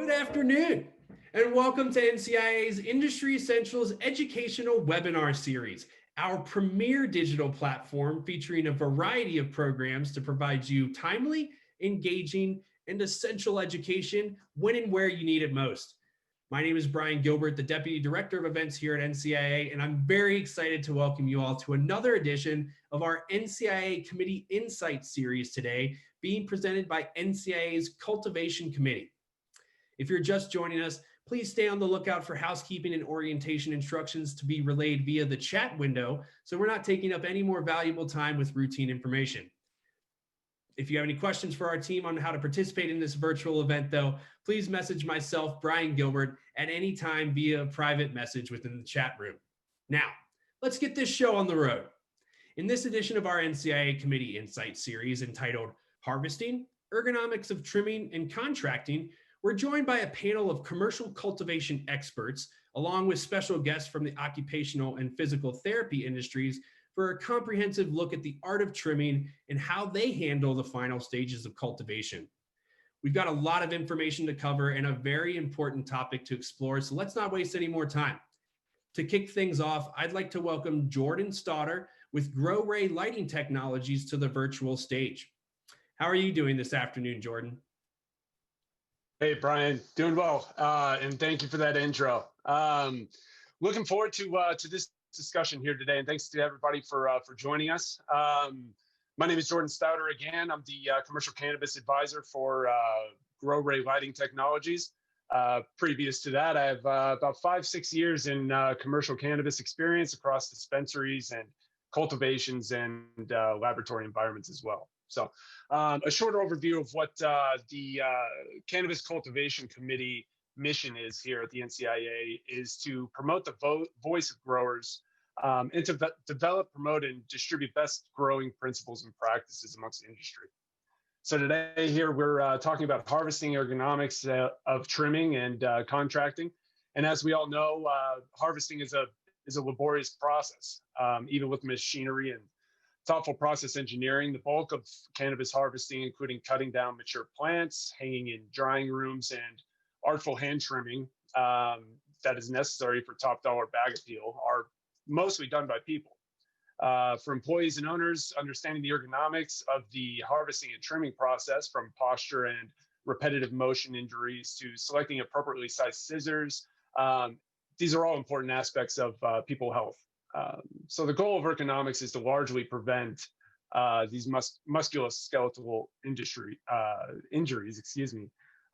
Good afternoon, and welcome to NCIA's Industry Essentials Educational Webinar Series, our premier digital platform featuring a variety of programs to provide you timely, engaging, and essential education when and where you need it most. My name is Brian Gilbert, the Deputy Director of Events here at NCIA, and I'm very excited to welcome you all to another edition of our NCIA Committee Insights series today, being presented by NCIA's Cultivation Committee. If you're just joining us, please stay on the lookout for housekeeping and orientation instructions to be relayed via the chat window, so we're not taking up any more valuable time with routine information. If you have any questions for our team on how to participate in this virtual event, though, please message myself, Brian Gilbert, at any time via private message within the chat room. Now, let's get this show on the road. In this edition of our NCIA Committee Insights series entitled Harvesting, Ergonomics of Trimming and Contracting, we're joined by a panel of commercial cultivation experts, along with special guests from the occupational and physical therapy industries, for a comprehensive look at the art of trimming and how they handle the final stages of cultivation. We've got a lot of information to cover and a very important topic to explore, so let's not waste any more time. To kick things off, I'd like to welcome Jordan Stauder with Grow Ray Lighting Technologies to the virtual stage. How are you doing this afternoon, Jordan? Hey, Brian, doing well, and thank you for that intro. Looking forward to this discussion here today, and thanks to everybody for joining us. My name is Jordan Stauder again. I'm the commercial cannabis advisor for Grow Ray Lighting Technologies. Previous to that, I have about 5-6 years in commercial cannabis experience across dispensaries and cultivations and laboratory environments as well. So a short overview of what the Cannabis Cultivation Committee mission is here at the NCIA is to promote the voice of growers and to develop, promote, and distribute best growing principles and practices amongst the industry. So today here we're talking about harvesting ergonomics of trimming and contracting. And as we all know, harvesting is a laborious process, even with machinery and thoughtful process engineering. The bulk of cannabis harvesting, including cutting down mature plants, hanging in drying rooms, and artful hand trimming that is necessary for top dollar bag appeal, are mostly done by people. For employees and owners, understanding the ergonomics of the harvesting and trimming process, from posture and repetitive motion injuries to selecting appropriately sized scissors, these are all important aspects of people health. So the goal of ergonomics is to largely prevent these musculoskeletal injuries,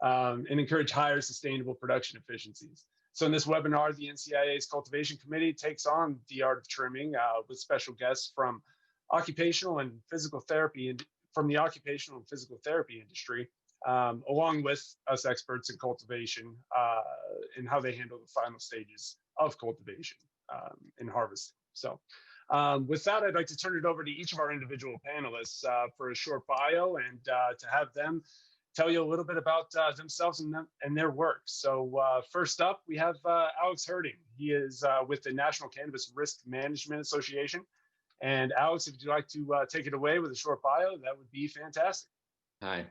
and encourage higher sustainable production efficiencies. So in this webinar, the NCIA's Cultivation Committee takes on the art of trimming with special guests from occupational and physical therapy and from the occupational and physical therapy industry, along with us experts in cultivation and how they handle the final stages of cultivation and harvesting. So with that, I'd like to turn it over to each of our individual panelists for a short bio and to have them tell you a little bit about themselves and their work. So first up, we have Alex Herding. He is with the National Cannabis Risk Management Association. And Alex, if you'd like to take it away with a short bio, that would be fantastic. Hi,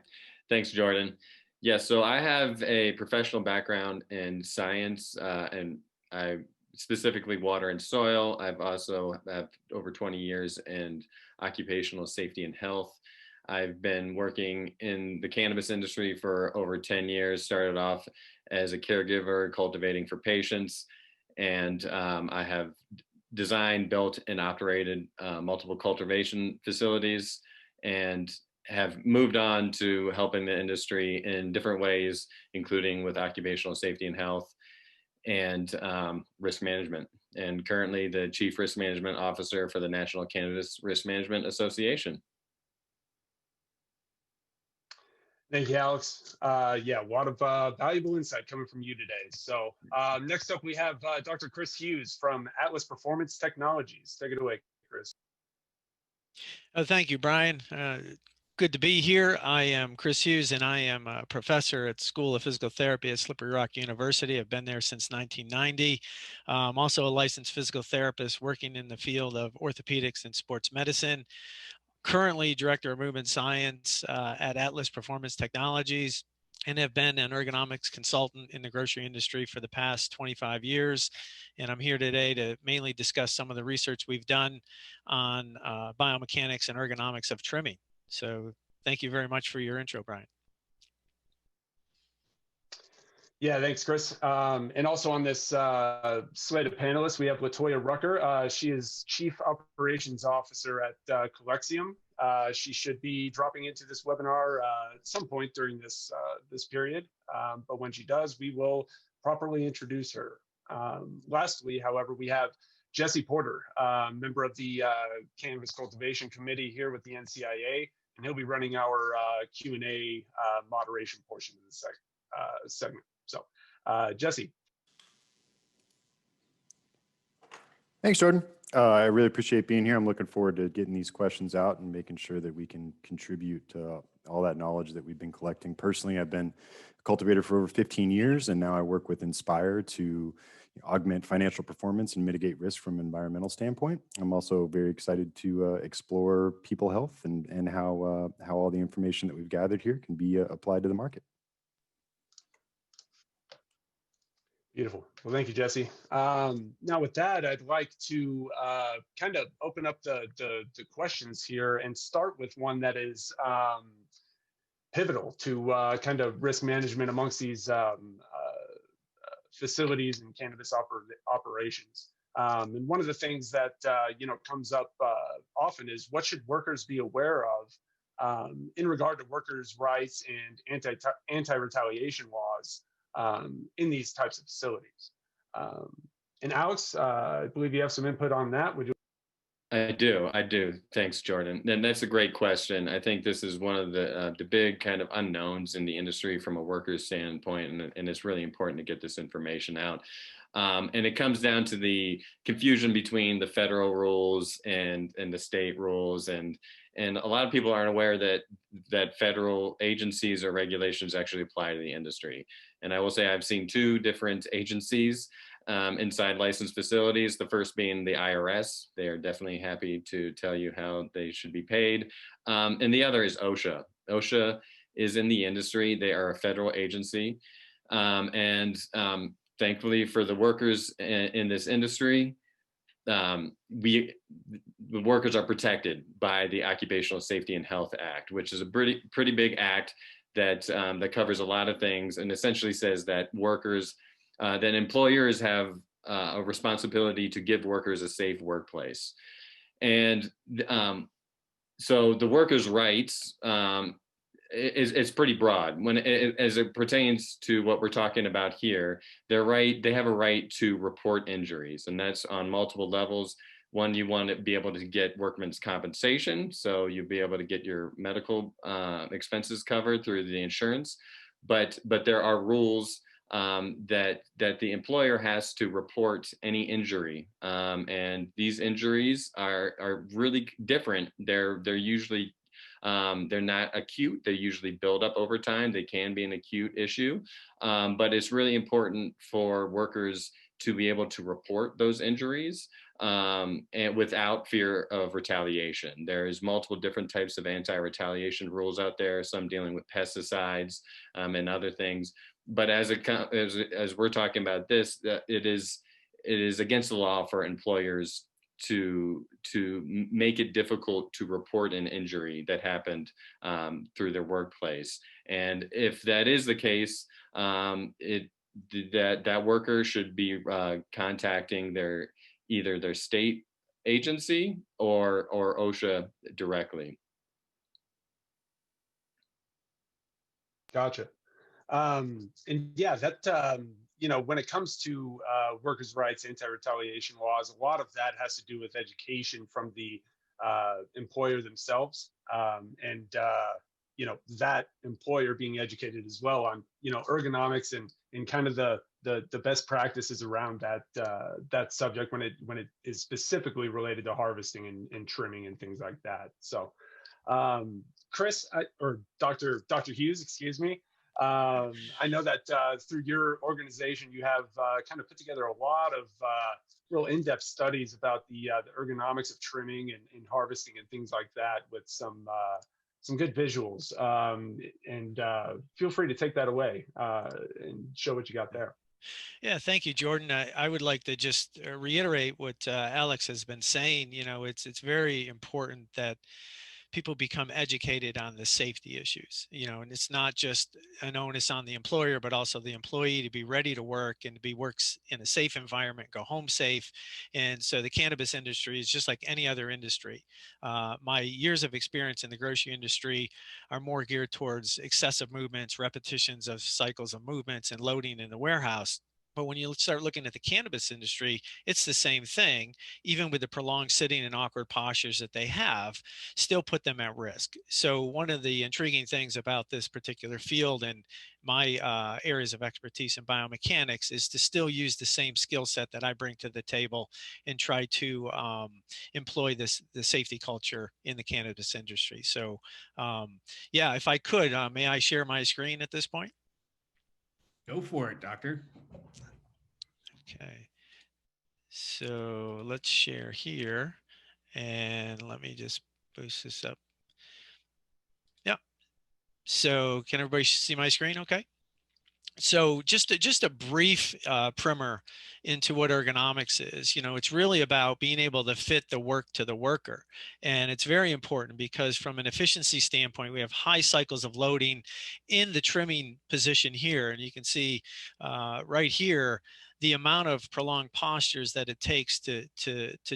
thanks, Jordan. Yes, so I have a professional background in science, and I specifically water and soil. I've also have over 20 years in occupational safety and health. I've been working in the cannabis industry for over 10 years, started off as a caregiver, cultivating for patients, and I have designed, built, and operated multiple cultivation facilities, and have moved on to helping the industry in different ways, including with occupational safety and health and risk management, and currently the Chief Risk Management Officer for the National Cannabis Risk Management Association. Thank you, Alex. Yeah, a lot of valuable insight coming from you today. So next up, we have Dr. Chris Hughes from Atlas Performance Technologies. Take it away, Chris. Thank you, Brian. Good to be here. I am Chris Hughes, and I am a professor at School of Physical Therapy at Slippery Rock University. I've been there since 1990. I'm also a licensed physical therapist working in the field of orthopedics and sports medicine. Currently Director of Movement Science at Atlas Performance Technologies. and have been an ergonomics consultant in the grocery industry for the past 25 years. And I'm here today to mainly discuss some of the research we've done on biomechanics and ergonomics of trimming. So thank you very much for your intro, Brian. Yeah, thanks, Chris. And also on this slate of panelists, we have Latoya Rucker. She is Chief Operations Officer at Collexium. She should be dropping into this webinar at some point during this period. But when she does, we will properly introduce her. Lastly, however, we have Jesse Porter, member of the Cannabis Cultivation Committee here with the NCIA, and he'll be running our Q&A moderation portion of this segment. So, Jesse. Thanks, Jordan. I really appreciate being here. I'm looking forward to getting these questions out and making sure that we can contribute to all that knowledge that we've been collecting. Personally, I've been a cultivator for over 15 years, and now I work with Inspire to augment financial performance and mitigate risk from an environmental standpoint. I'm also very excited to explore people health and how all the information that we've gathered here can be applied to the market. Beautiful. Well, thank you, Jesse. Now with that, I'd like to kind of open up the questions here and start with one that is pivotal to kind of risk management amongst these facilities and cannabis operations. And one of the things that comes up often is what should workers be aware of in regard to workers' rights and anti-retaliation laws in these types of facilities. And Alex, I believe you have some input on that. Would you? I do. Thanks, Jordan. And that's a great question. I think this is one of the big kind of unknowns in the industry from a worker's standpoint, and it's really important to get this information out. And it comes down to the confusion between the federal rules and the state rules, and a lot of people aren't aware that federal agencies or regulations actually apply to the industry. And I will say I've seen two different agencies inside licensed facilities. The first being the IRS. They are definitely happy to tell you how they should be paid. And the other is OSHA. OSHA is in the industry. They are a federal agency. Thankfully for the workers in this industry, the workers are protected by the Occupational Safety and Health Act, which is a pretty big act that covers a lot of things, and essentially says that employers have a responsibility to give workers a safe workplace. And so the workers' rights is pretty broad as it pertains to what we're talking about here. They have a right to report injuries, and that's on multiple levels. One, you want to be able to get workman's compensation, so you'll be able to get your medical expenses covered through the insurance. But there are rules that the employer has to report any injury, and these injuries are really different. They're usually they're not acute. They usually build up over time. They can be an acute issue, but it's really important for workers to be able to report those injuries and without fear of retaliation. There's multiple different types of anti-retaliation rules out there, some dealing with pesticides and other things. But as we're talking about this, it is against the law for employers to make it difficult to report an injury that happened through their workplace. And if that is the case, that worker should be contacting either their state agency or OSHA directly. Gotcha. And yeah, that when it comes to workers' rights, anti-retaliation laws, a lot of that has to do with education from the employer themselves, and that employer being educated as well on ergonomics and kind of the best practices around that subject when it is specifically related to harvesting and trimming and things like that. So, Chris, or Dr. Hughes, excuse me. I know that through your organization, you have kind of put together a lot of real in-depth studies about the ergonomics of trimming and harvesting and things like that, with some some good visuals, and feel free to take that away and show what you got there. Yeah, thank you, Jordan. I would like to just reiterate what Alex has been saying. You know, it's very important that people become educated on the safety issues, you know, and it's not just an onus on the employer, but also the employee to be ready to work and to be works in a safe environment, go home safe. And so the cannabis industry is just like any other industry. My years of experience in the grocery industry are more geared towards excessive movements, repetitions of cycles of movements and loading in the warehouse. But when you start looking at the cannabis industry, it's the same thing, even with the prolonged sitting and awkward postures that they have, still put them at risk. So one of the intriguing things about this particular field and my areas of expertise in biomechanics is to still use the same skill set that I bring to the table and try to employ the safety culture in the cannabis industry. So yeah, if I could, may I share my screen at this point? Go for it, doctor. Okay. So let's share here and let me just boost this up. Yeah. So can everybody see my screen? Okay. So just a brief primer into what ergonomics is. You know, it's really about being able to fit the work to the worker. And it's very important because from an efficiency standpoint, we have high cycles of loading in the trimming position here. And you can see right here, the amount of prolonged postures that it takes to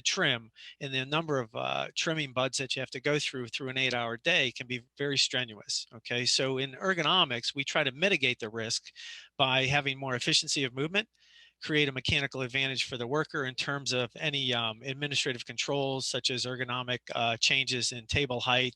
trim and the number of trimming buds that you have to go through an 8-hour day can be very strenuous. Okay, so in ergonomics, we try to mitigate the risk by having more efficiency of movement, create a mechanical advantage for the worker in terms of any administrative controls such as ergonomic changes in table height,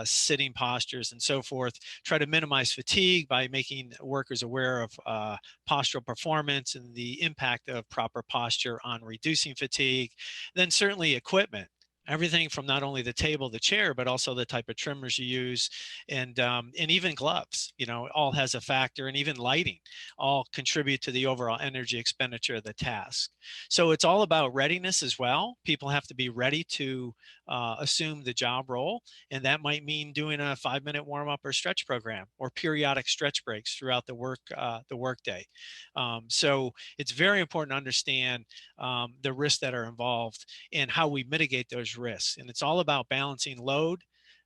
sitting postures, and so forth. Try to minimize fatigue by making workers aware of postural performance and the impact of proper posture on reducing fatigue. Then certainly equipment. Everything from not only the table, the chair, but also the type of trimmers you use, and even gloves. You know, all has a factor, and even lighting, all contribute to the overall energy expenditure of the task. So it's all about readiness as well. People have to be ready to assume the job role, and that might mean doing a 5-minute warm-up or stretch program, or periodic stretch breaks throughout the workday. So it's very important to understand the risks that are involved and how we mitigate those risks. And it's all about balancing load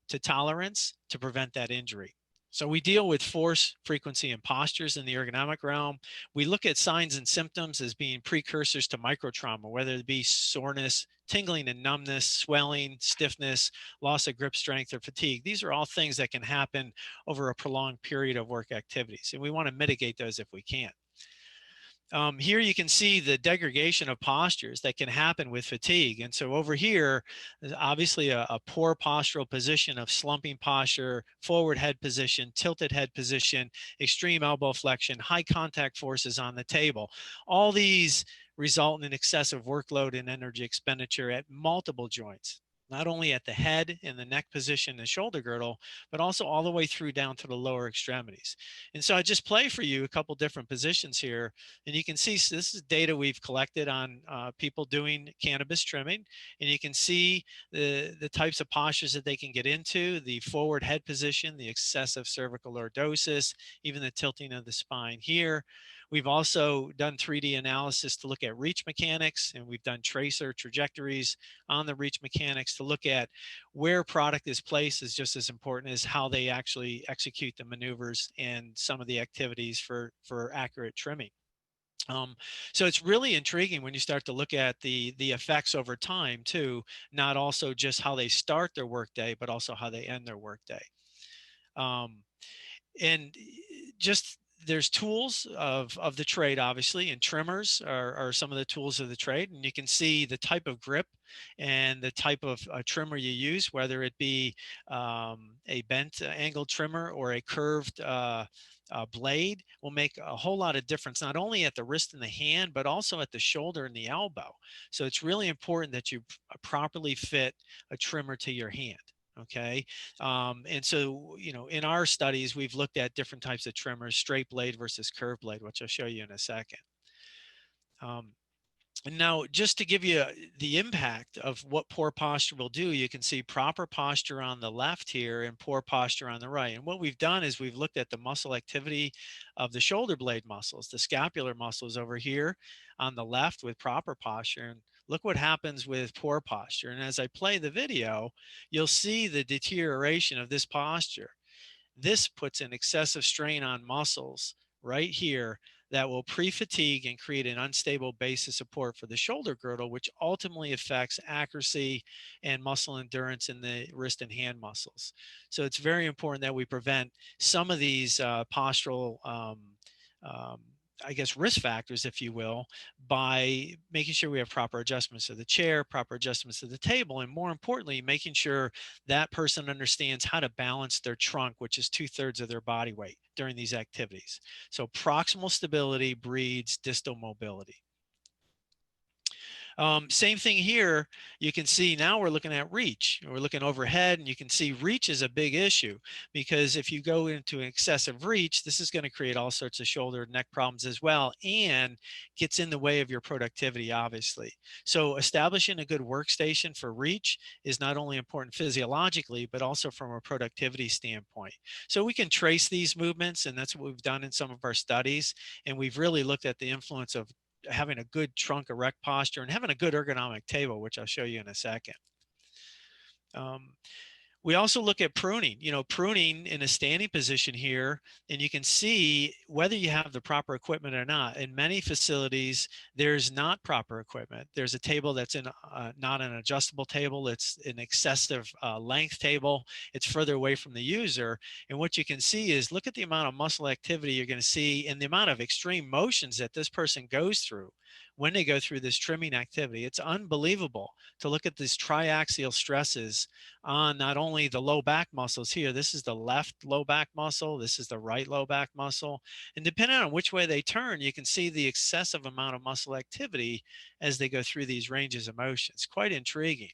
to tolerance to prevent that injury. So we deal with force, frequency, and postures in the ergonomic realm. We look at signs and symptoms as being precursors to microtrauma, whether it be soreness, tingling and numbness, swelling, stiffness, loss of grip strength, or fatigue. These are all things that can happen over a prolonged period of work activities, and we want to mitigate those if we can. Here you can see the degradation of postures that can happen with fatigue. And so over here, there's obviously a poor postural position of slumping posture, forward head position, tilted head position, extreme elbow flexion, high contact forces on the table. All these result in excessive workload and energy expenditure at multiple joints, not only at the head and the neck position and shoulder girdle, but also all the way through down to the lower extremities. And so I just play for you a couple different positions here. And you can see, so this is data we've collected on people doing cannabis trimming. And you can see the types of postures that they can get into, the forward head position, the excessive cervical lordosis, even the tilting of the spine here. We've also done 3D analysis to look at reach mechanics, and we've done tracer trajectories on the reach mechanics to look at where product is placed is just as important as how they actually execute the maneuvers and some of the activities for accurate trimming. So it's really intriguing when you start to look at the effects over time too, not also just how they start their workday, but also how they end their workday. And just there's tools of the trade, obviously, and trimmers are some of the tools of the trade. And you can see the type of grip and the type of trimmer you use, whether it be a bent angle trimmer or a curved blade, will make a whole lot of difference, not only at the wrist and the hand, but also at the shoulder and the elbow. So it's really important that you properly fit a trimmer to your hand. Okay. And so, you know, in our studies, we've looked at different types of trimmers, straight blade versus curved blade, which I'll show you in a second. And now, just to give you the impact of what poor posture will do, you can see proper posture on the left here and poor posture on the right. And what we've done is we've looked at the muscle activity of the shoulder blade muscles, the scapular muscles over here on the left with proper posture. And look what happens with poor posture. And as I play the video, you'll see the deterioration of this posture. This puts an excessive strain on muscles right here that will pre-fatigue and create an unstable base of support for the shoulder girdle, which ultimately affects accuracy and muscle endurance in the wrist and hand muscles. So it's very important that we prevent some of these postural um, I guess, risk factors, if you will, by making sure we have proper adjustments to the chair, proper adjustments to the table, and more importantly, making sure that person understands how to balance their trunk, which is 2/3 of their body weight during these activities. So proximal stability breeds distal mobility. Same thing here. You can see now we're looking at reach. We're looking overhead, and you can see reach is a big issue because if you go into an excessive reach, this is going to create all sorts of shoulder and neck problems as well, and gets in the way of your productivity, obviously. So establishing a good workstation for reach is not only important physiologically, but also from a productivity standpoint. So we can trace these movements, and that's what we've done in some of our studies. And we've really looked at the influence of having a good trunk erect posture and having a good ergonomic table, which I'll show you in a second. We also look at pruning, pruning in a standing position here, and you can see whether you have the proper equipment or not. In many facilities, there's not proper equipment. There's a table that's not an adjustable table. It's an excessive length table. It's further away from the user. And what you can see is look at the amount of muscle activity you're going to see and the amount of extreme motions that this person goes through when they go through this trimming activity. It's unbelievable to look at these triaxial stresses on not only the low back muscles here. This is the left low back muscle. This is the right low back muscle. And depending on which way they turn, you can see the excessive amount of muscle activity as they go through these ranges of motion. It's quite intriguing.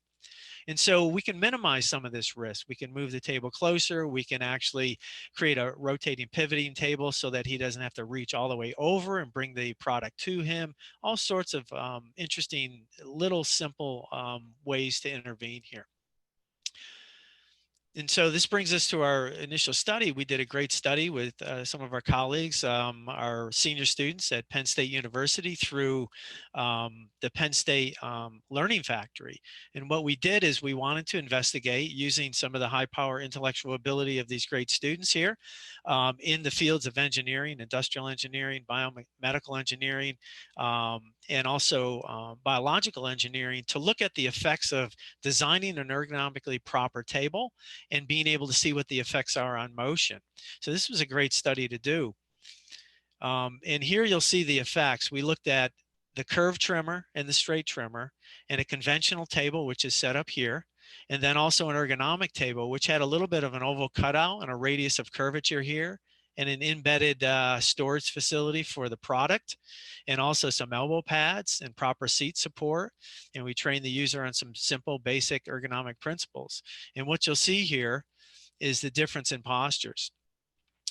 And so we can minimize some of this risk. We can move the table closer. We can actually create a rotating pivoting table so that he doesn't have to reach all the way over and bring the product to him. All sorts of interesting little simple ways to intervene here. And so this brings us to our initial study. We did a great study with some of our colleagues, our senior students at Penn State University through the Penn State Learning Factory. And what we did is we wanted to investigate using some of the high power intellectual ability of these great students here in the fields of engineering, industrial engineering, biomedical engineering, and also biological engineering to look at the effects of designing an ergonomically proper table and being able to see what the effects are on motion. So this was a great study to do. And here you'll see the effects. We looked at the curved trimmer and the straight trimmer and a conventional table, which is set up here. And then also an ergonomic table, which had a little bit of an oval cutout and a radius of curvature here and an embedded storage facility for the product, and also some elbow pads and proper seat support. And we train the user on some simple basic ergonomic principles. And what you'll see here is the difference in postures.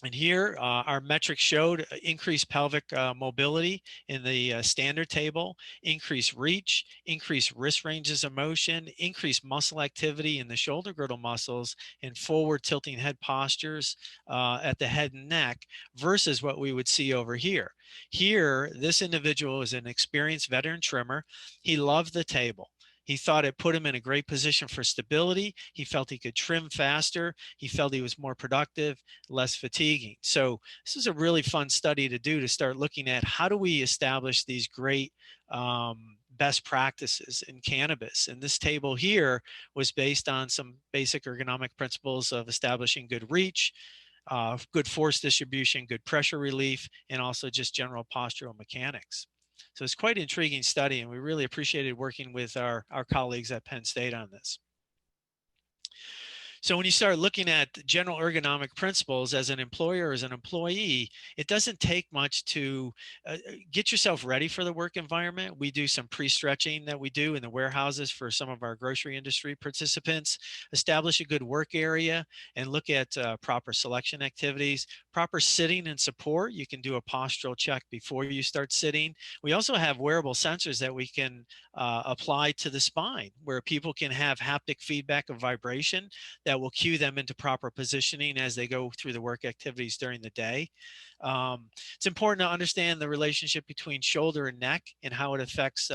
And here our metrics showed increased pelvic mobility in the standard table, increased reach, increased wrist ranges of motion, increased muscle activity in the shoulder girdle muscles, and forward tilting head postures at the head and neck versus what we would see over here. Here, this individual is an experienced veteran trimmer. He loved the table. He thought it put him in a great position for stability. He felt he could trim faster. He felt he was more productive, less fatiguing. So this is a really fun study to do, to start looking at how do we establish these great best practices in cannabis. And this table here was based on some basic ergonomic principles of establishing good reach, good force distribution, good pressure relief, and also just general postural mechanics. So it's quite an intriguing study, and we really appreciated working with our colleagues at Penn State on this. So when you start looking at general ergonomic principles as an employer or as an employee, it doesn't take much to get yourself ready for the work environment. We do some pre-stretching that we do in the warehouses for some of our grocery industry participants, establish a good work area and look at proper selection activities, proper sitting and support. You can do a postural check before you start sitting. We also have wearable sensors that we can apply to the spine where people can have haptic feedback of vibration that will cue them into proper positioning as they go through the work activities during the day. It's important to understand the relationship between shoulder and neck and how it affects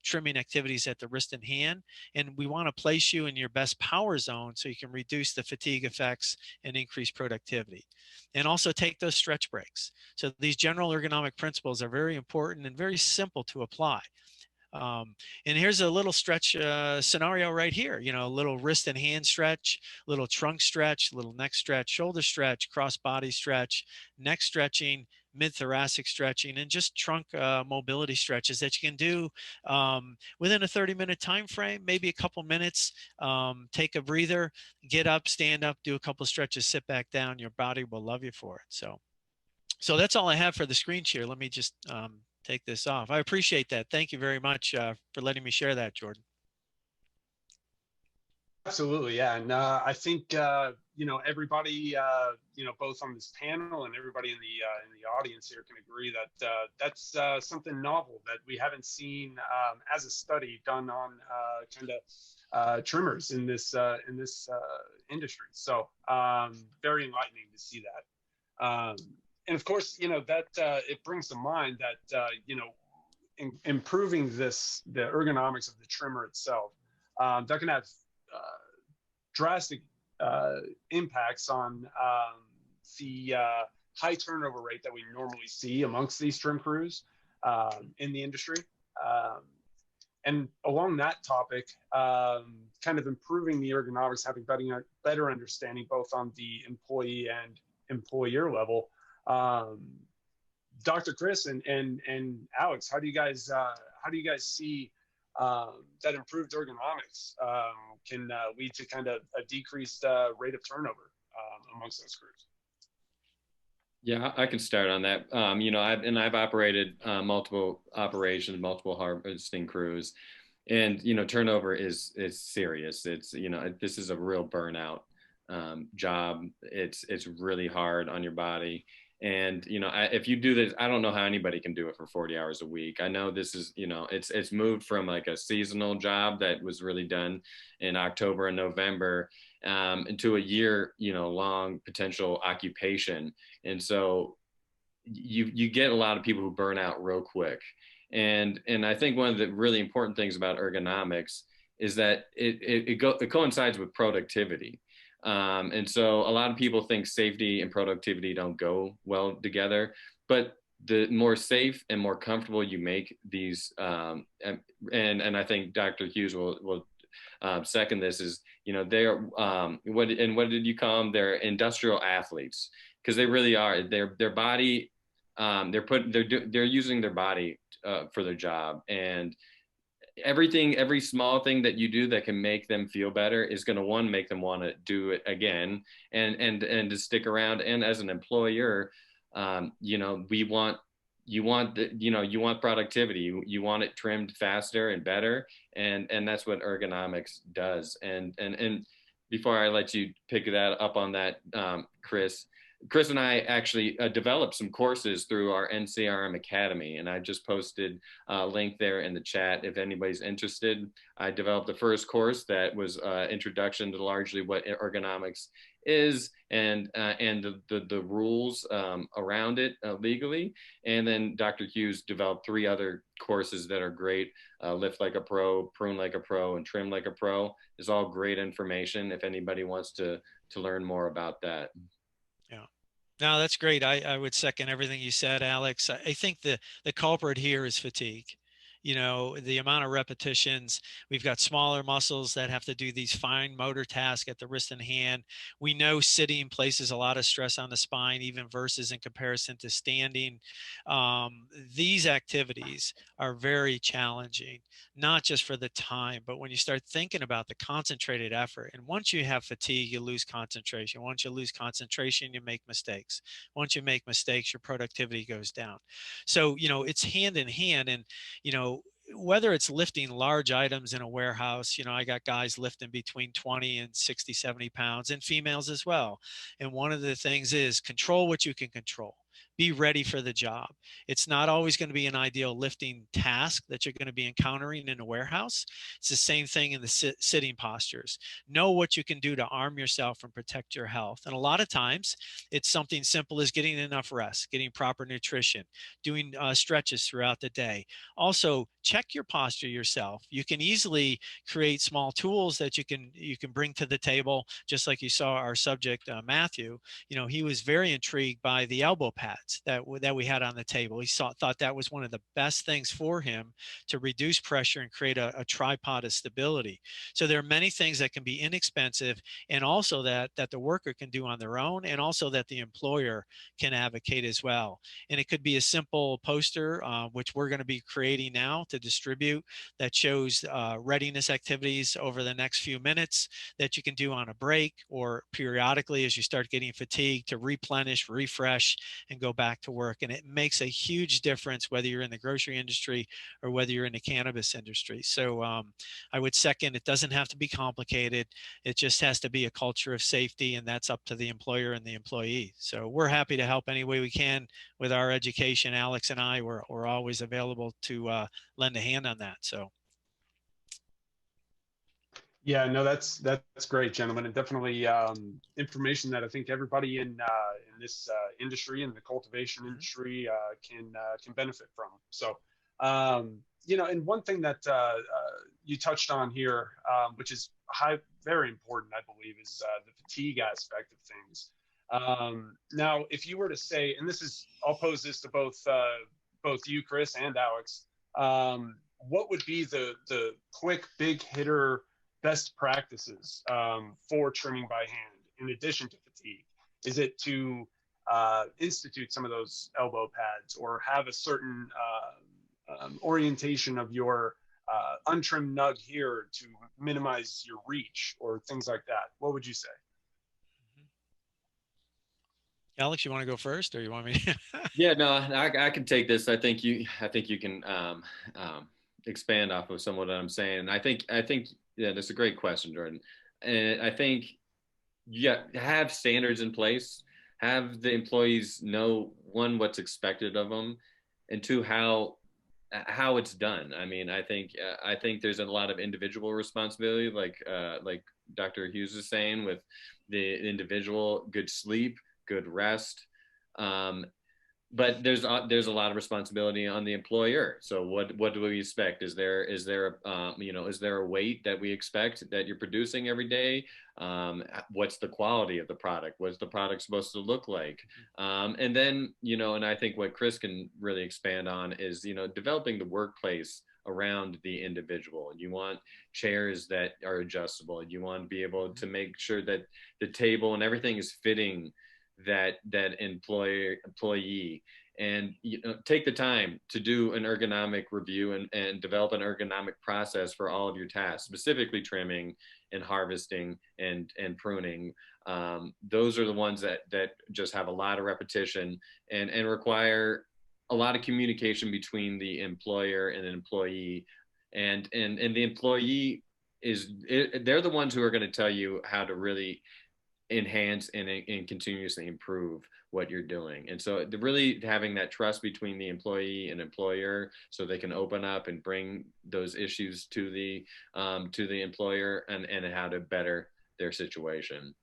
trimming activities at the wrist and hand. And we want to place you in your best power zone so you can reduce the fatigue effects and increase productivity. And also take those stretch breaks. So these general ergonomic principles are very important and very simple to apply. And here's a little stretch scenario right here, you know, a little wrist and hand stretch, little trunk stretch, little neck stretch, shoulder stretch, cross body stretch, neck stretching, mid-thoracic stretching, and just trunk mobility stretches that you can do within a 30-minute time frame, maybe a couple minutes. Take a breather, get up, stand up, do a couple stretches, sit back down. Your body will love you for it. So that's all I have for the screen share. Let me just take this off. I appreciate that. Thank you very much for letting me share that, Jordan. Absolutely, yeah, and I think you know, everybody you know, both on this panel and everybody in the audience here can agree that that's something novel that we haven't seen as a study done on kind of trimmers in this industry. So very enlightening to see that. And of course, you know, that it brings to mind that you know, improving the ergonomics of the trimmer itself, that can have drastic impacts on the high turnover rate that we normally see amongst these trim crews in the industry. And along that topic, kind of improving the ergonomics, having better understanding both on the employee and employer level. Dr. Chris and Alex, how do you guys see that improved ergonomics can lead to kind of a decreased rate of turnover amongst those crews? Yeah, I can start on that. You know, I've operated multiple operations, multiple harvesting crews, and you know, turnover is serious. It's, you know, this is a real burnout job. It's really hard on your body. And you know, if you do this, I don't know how anybody can do it for 40 hours a week. I know this is, you know, it's moved from like a seasonal job that was really done in October and November into a year, you know, long potential occupation. And so you get a lot of people who burn out real quick. And I think one of the really important things about ergonomics is that it coincides with productivity. And so a lot of people think safety and productivity don't go well together, but the more safe and more comfortable you make these, and I think Dr. Hughes will second this, is, you know, they are, what did you call them? They're industrial athletes, because they really are. Their body, they're using their body for their job, and every small thing that you do that can make them feel better is going to make them want to do it again and to stick around. And as an employer, you know, you want productivity, you want it trimmed faster and better, and that's what ergonomics does. And before I let you pick that up on that, Chris and I actually developed some courses through our NCRM Academy, and I just posted a link there in the chat if anybody's interested. I developed the first course that was introduction to largely what ergonomics is and the rules around it legally. And then Dr. Hughes developed 3 other courses that are great: Lift Like a Pro, Prune Like a Pro, and Trim Like a Pro. It's all great information if anybody wants to learn more about that. Yeah. No, that's great. I would second everything you said, Alex. I think the culprit here is fatigue. you know, the amount of repetitions. We've got smaller muscles that have to do these fine motor tasks at the wrist and hand. We know sitting places a lot of stress on the spine, even versus in comparison to standing. These activities are very challenging, not just for the time, but when you start thinking about the concentrated effort. And once you have fatigue, you lose concentration. Once you lose concentration, you make mistakes. Once you make mistakes, your productivity goes down. So, you know, it's hand in hand. And, you know, whether it's lifting large items in a warehouse, you know, I got guys lifting between 20 and 60, 70 pounds, and females as well. And one of the things is control what you can control. Be ready for the job. It's not always going to be an ideal lifting task that you're going to be encountering in a warehouse. It's the same thing in the sitting postures. Know what you can do to arm yourself and protect your health. And a lot of times it's something simple as getting enough rest, getting proper nutrition, doing stretches throughout the day. Also, check your posture yourself. You can easily create small tools that you can bring to the table, just like you saw our subject, Matthew. You know, he was very intrigued by the elbow pads that we had on the table. He thought that was one of the best things for him to reduce pressure and create a tripod of stability. So there are many things that can be inexpensive, and also that the worker can do on their own, and also that the employer can advocate as well. And it could be a simple poster, which we're going to be creating now to distribute, that shows readiness activities over the next few minutes that you can do on a break or periodically as you start getting fatigued, to replenish, refresh, and go back to work. And it makes a huge difference whether you're in the grocery industry or whether you're in the cannabis industry. So I would second, it doesn't have to be complicated. It just has to be a culture of safety, and that's up to the employer and the employee. So we're happy to help any way we can with our education. Alex and I, we're always available to lend a hand on that. So. Yeah, no, that's great, gentlemen, and definitely information that I think everybody in this industry, in the cultivation industry, can benefit from. So, you know, and one thing that you touched on here, which is very important, I believe, is the fatigue aspect of things. Now, if you were to say, and I'll pose this to both you, Chris, and Alex, what would be the quick big hitter best practices for trimming by hand in addition to fatigue? Is it to institute some of those elbow pads, or have a certain orientation of your untrimmed nug here to minimize your reach, or things like that? What would you say? Alex, you want to go first, or you want me to? Yeah, no, I can take this. I think you can expand off of some of what I'm saying. I think yeah, that's a great question, Jordan. And I think, yeah, have standards in place, have the employees know, one, what's expected of them, and two, how it's done. I mean, I think there's a lot of individual responsibility, like Dr. Hughes is saying, with the individual, good sleep, good rest. But there's a lot of responsibility on the employer. So what do we expect? Is there a weight that we expect that you're producing every day? What's the quality of the product? What's the product supposed to look like? And then, you know, and I think what Chris can really expand on is, you know, developing the workplace around the individual. You want chairs that are adjustable. You want to be able to make sure that the table and everything is fitting that employee, and, you know, take the time to do an ergonomic review and develop an ergonomic process for all of your tasks, specifically trimming and harvesting and pruning. Those are the ones that just have a lot of repetition and require a lot of communication between the employer and the employee, and the employee they're the ones who are going to tell you how to really enhance and continuously improve what you're doing. And so really having that trust between the employee and employer, so they can open up and bring those issues to the employer, and how to better their situation.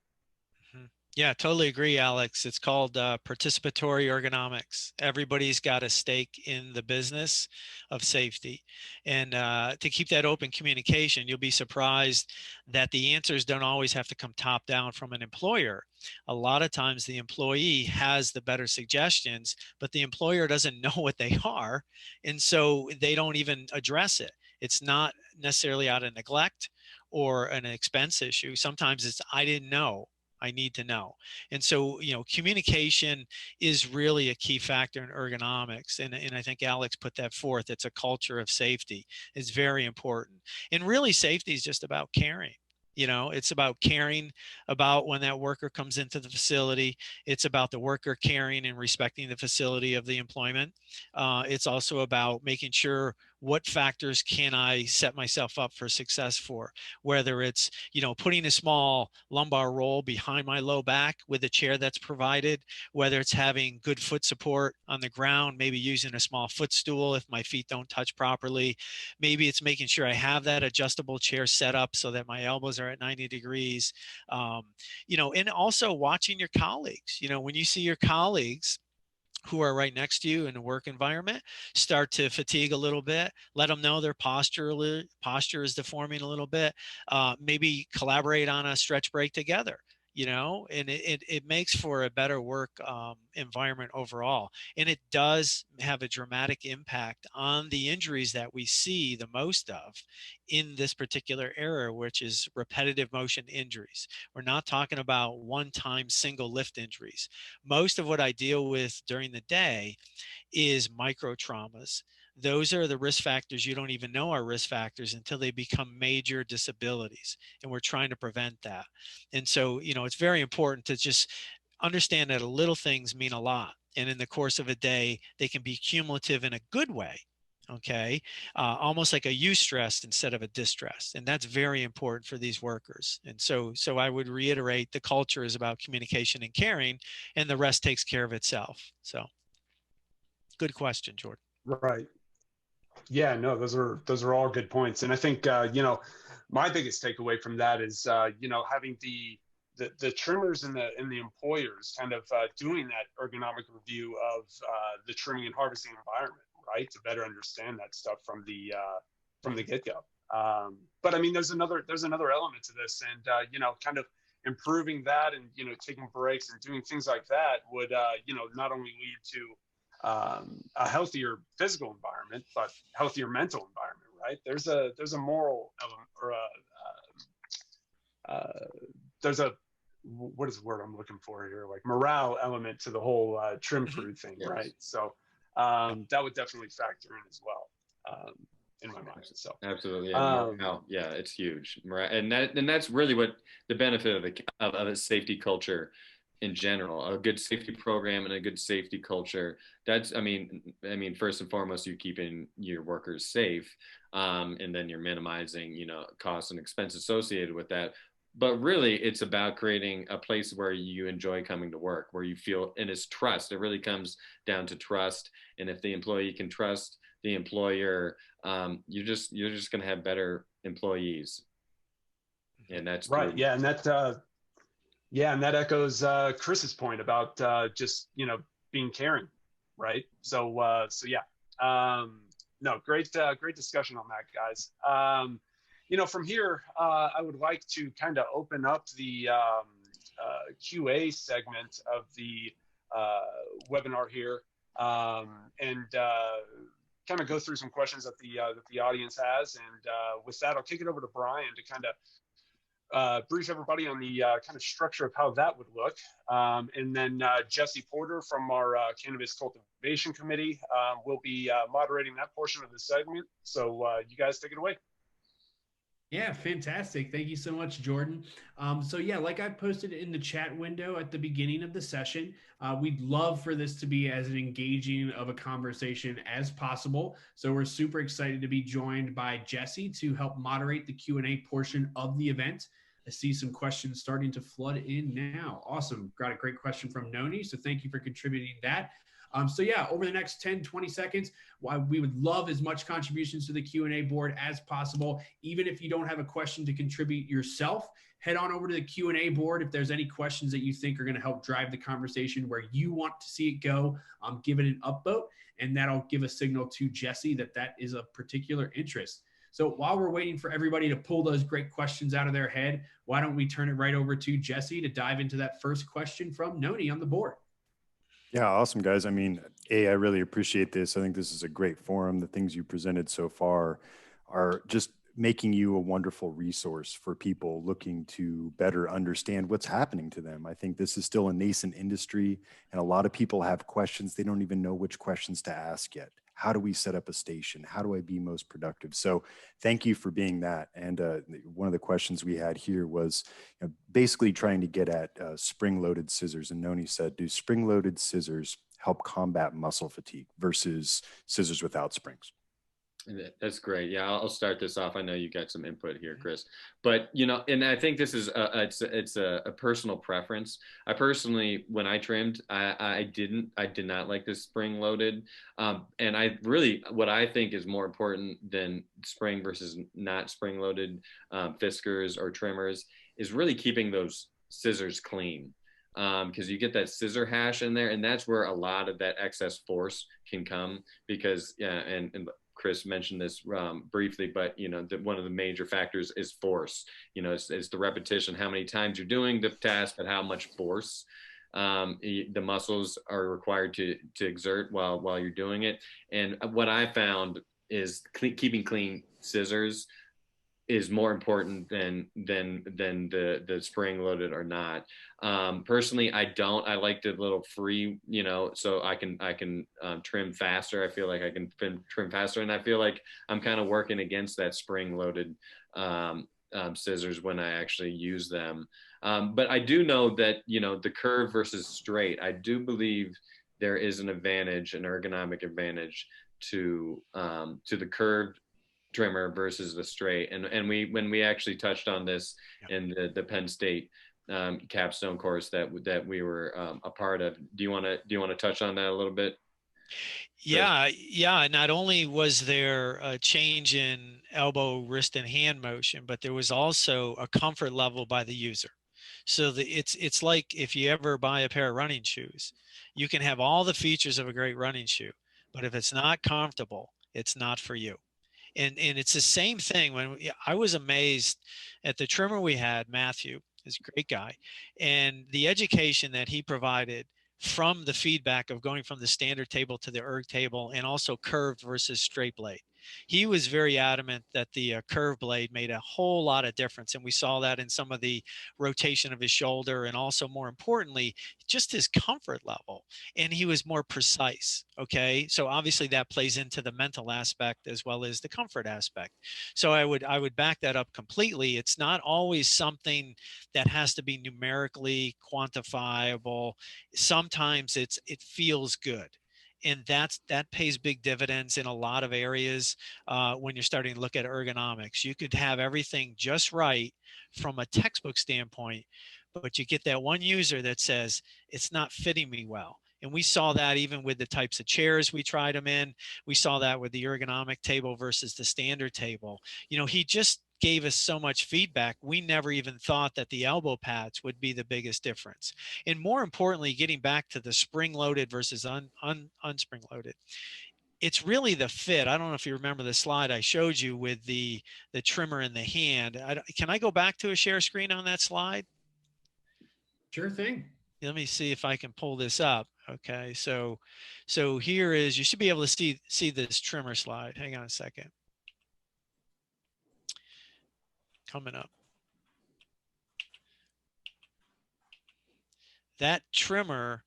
Yeah, totally agree, Alex. It's called participatory ergonomics. Everybody's got a stake in the business of safety. And to keep that open communication, you'll be surprised that the answers don't always have to come top down from an employer. A lot of times the employee has the better suggestions, but the employer doesn't know what they are. And so they don't even address it. It's not necessarily out of neglect or an expense issue. Sometimes it's, I didn't know. I need to know. And so, communication is really a key factor in ergonomics. And I think Alex put that forth. It's a culture of safety. It's very important. And really, safety is just about caring. It's about caring about when that worker comes into the facility. It's about the worker caring and respecting the facility of the employment. It's also about making sure what factors can I set myself up for success for, whether it's, putting a small lumbar roll behind my low back with a chair that's provided, whether it's having good foot support on the ground, maybe using a small footstool if my feet don't touch properly. Maybe it's making sure I have that adjustable chair set up so that my elbows are at 90 degrees. And also watching your colleagues. When you see your colleagues who are right next to you in a work environment start to fatigue a little bit, let them know their posture is deforming a little bit. Maybe collaborate on a stretch break together, and it makes for a better work environment overall. And it does have a dramatic impact on the injuries that we see the most of in this particular area, which is repetitive motion injuries. We're not talking about one-time single lift injuries. Most of what I deal with during the day is micro traumas. Those are the risk factors you don't even know are risk factors until they become major disabilities. And we're trying to prevent that. And so, it's very important to just understand that little things mean a lot. And in the course of a day, they can be cumulative in a good way. Okay. Almost like a eustress instead of a distress. And that's very important for these workers. And so I would reiterate the culture is about communication and caring, and the rest takes care of itself. So good question, Jordan. Right. Yeah, no, those are all good points. And I think my biggest takeaway from that is having the trimmers and the employers kind of doing that ergonomic review of the trimming and harvesting environment, right, to better understand that stuff from the get-go. But I mean, there's another element to this, and kind of improving that, and taking breaks and doing things like that would not only lead to a healthier physical environment, but healthier mental environment, right? There's a moral element, or there's a, what is the word I'm looking for here? Like morale element to the whole trim crew thing, Yes. right? So that would definitely factor in as well, in my mind. So Absolutely, yeah, it's huge, and that's really what the benefit of a safety culture in general, a good safety program and a good safety culture. That's, I mean, first and foremost, you're keeping your workers safe, and then you're minimizing, costs and expense associated with that. But really, it's about creating a place where you enjoy coming to work, where you feel, and it's trust. It really comes down to trust. And if the employee can trust the employer, you're just going to have better employees. And that's right. Yeah, and that echoes Chris's point about just being caring, right? So yeah, no, great discussion on that, guys. From here, I would like to kind of open up the QA segment of the webinar here, and kind of go through some questions that the audience has. And with that, I'll kick it over to Brian to kind of brief everybody on the kind of structure of how that would look. And then Jesse Porter from our Cannabis Cultivation Committee will be moderating that portion of the segment. So you guys take it away. Yeah, fantastic. Thank you so much, Jordan. So yeah, like I posted in the chat window at the beginning of the session, we'd love for this to be as engaging of a conversation as possible. So we're super excited to be joined by Jesse to help moderate the Q&A portion of the event. I see some questions starting to flood in now. Awesome. Got a great question from Noni. So thank you for contributing that. So yeah, over the next 10, 20 seconds, we would love as much contributions to the Q&A board as possible. Even if you don't have a question to contribute yourself, head on over to the Q&A board. If there's any questions that you think are going to help drive the conversation where you want to see it go, give it an upvote, and that'll give a signal to Jesse that that is of particular interest. So while we're waiting for everybody to pull those great questions out of their head, why don't we turn it right over to Jesse to dive into that first question from Noni on the board? Yeah, awesome, guys. I mean, I really appreciate this. I think this is a great forum. The things you presented so far are just making you a wonderful resource for people looking to better understand what's happening to them. I think this is still a nascent industry, and a lot of people have questions. They don't even know which questions to ask yet. How do we set up a station? How do I be most productive? So thank you for being that. And one of the questions we had here was basically trying to get at spring-loaded scissors. And Noni said, do spring-loaded scissors help combat muscle fatigue versus scissors without springs? That's great. Yeah, I'll start this off. I know you got some input here, Chris, but and I think this is it's a personal preference. I personally, when I trimmed, I did not like this spring loaded, and I really, what I think is more important than spring versus not spring loaded fiskars or trimmers is really keeping those scissors clean. Because you get that scissor hash in there, and that's where a lot of that excess force can come. Because and Chris mentioned this briefly, but one of the major factors is force. It's the repetition, how many times you're doing the task, but how much force the muscles are required to exert while you're doing it. And what I found is keeping clean scissors is more important than the spring loaded or not. Personally, I like the little free, so I can trim faster. I feel like I can trim faster, and I feel like I'm kind of working against that spring loaded scissors when I actually use them. But I do know that, the curve versus straight, I do believe there is an advantage, an ergonomic advantage to the curved trimmer versus the straight. And when we actually touched on this in the Penn State capstone course that we were a part of. Do you want to touch on that a little bit? Yeah. Not only was there a change in elbow, wrist, and hand motion, but there was also a comfort level by the user. So it's like if you ever buy a pair of running shoes, you can have all the features of a great running shoe, but if it's not comfortable, it's not for you. And it's the same thing when I was amazed at the trimmer we had, Matthew, is a great guy, and the education that he provided from the feedback of going from the standard table to the erg table, and also curved versus straight blade. He was very adamant that the curved blade made a whole lot of difference. And we saw that in some of the rotation of his shoulder, and also more importantly, just his comfort level. And he was more precise. Okay. So obviously that plays into the mental aspect as well as the comfort aspect. So I would back that up completely. It's not always something that has to be numerically quantifiable. Sometimes it feels good. And that pays big dividends in a lot of areas when you're starting to look at ergonomics. You could have everything just right from a textbook standpoint, but you get that one user that says, it's not fitting me well. And we saw that even with the types of chairs we tried them in. We saw that with the ergonomic table versus the standard table. He just gave us so much feedback. We never even thought that the elbow pads would be the biggest difference. And more importantly, getting back to the spring loaded versus unspring loaded, it's really the fit. I don't know if you remember the slide I showed you with the trimmer in the hand. Can I go back to a share screen on that slide? Sure thing. Let me see if I can pull this up. Okay, so here is, you should be able to see this trimmer slide. Hang on a second. Coming up. That trimmer,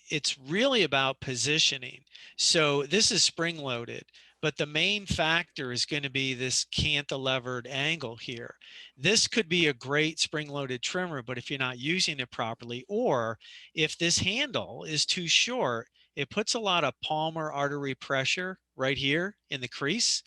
it's really about positioning. So this is spring loaded, but the main factor is going to be this cantilevered angle here. This could be a great spring loaded trimmer, but if you're not using it properly, or if this handle is too short, it puts a lot of palmar artery pressure right here in the crease.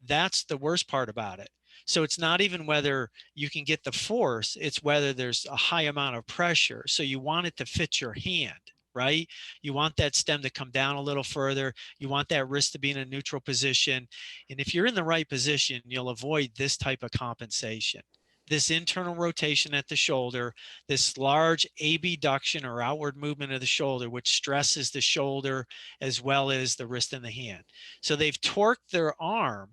That's the worst part about it. So it's not even whether you can get the force, it's whether there's a high amount of pressure. So you want it to fit your hand. right? You want that stem to come down a little further. You want that wrist to be in a neutral position. And if you're in the right position, you'll avoid this type of compensation. This internal rotation at the shoulder, this large abduction or outward movement of the shoulder, which stresses the shoulder as well as the wrist and the hand. So they've torqued their arm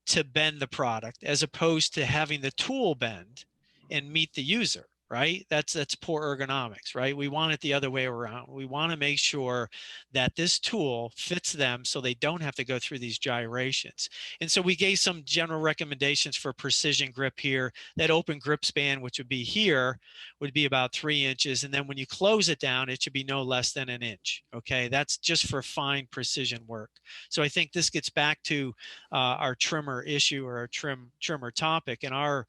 to bend the product as opposed to having the tool bend and meet the user, right? That's poor ergonomics, right? We want it the other way around. We want to make sure that this tool fits them so they don't have to go through these gyrations. And so we gave some general recommendations for precision grip here. That open grip span, which would be here, would be about 3 inches. And then when you close it down, it should be no less than an inch. Okay, that's just for fine precision work. So I think this gets back to our trimmer issue or our trimmer topic. And our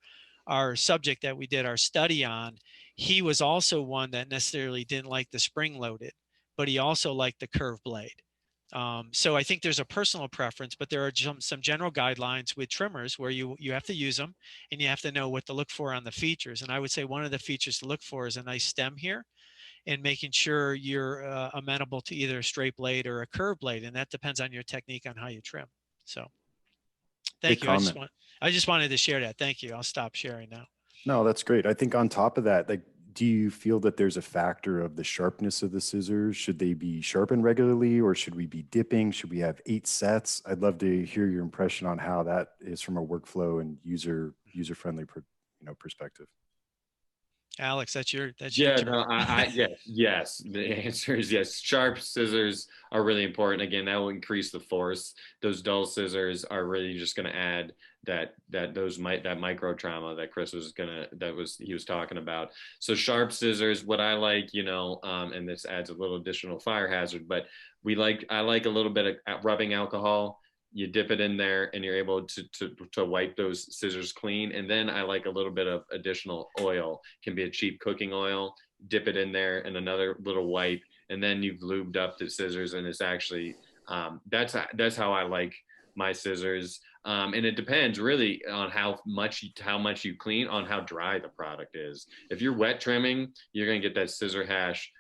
subject that we did our study on, he was also one that necessarily didn't like the spring loaded, but he also liked the curved blade. So I think there's a personal preference, but there are some general guidelines with trimmers where you have to use them and you have to know what to look for on the features. And I would say one of the features to look for is a nice stem here and making sure you're amenable to either a straight blade or a curved blade. And that depends on your technique on how you trim. So thank Good you. comment. I just wanted to share that. Thank you. I'll stop sharing now. No, that's great. I think on top of that, like, do you feel that there's a factor of the sharpness of the scissors? Should they be sharpened regularly, or should we be dipping? Should we have 8 sets? I'd love to hear your impression on how that is from a workflow and user friendly perspective. Alex, that's your Yeah, turn. no, yes. The answer is yes. Sharp scissors are really important. Again, that will increase the force. Those dull scissors are really just going to add that micro trauma that he was talking about. So sharp scissors, what I like, and this adds a little additional fire hazard, but I like a little bit of rubbing alcohol. You dip it in there and you're able to wipe those scissors clean. And then I like a little bit of additional oil. It can be a cheap cooking oil. Dip it in there and another little wipe, and then you've lubed up the scissors. And it's actually that's how I like my scissors. And it depends really on how much you clean, on how dry the product is. If you're wet trimming, you're gonna get that scissor hash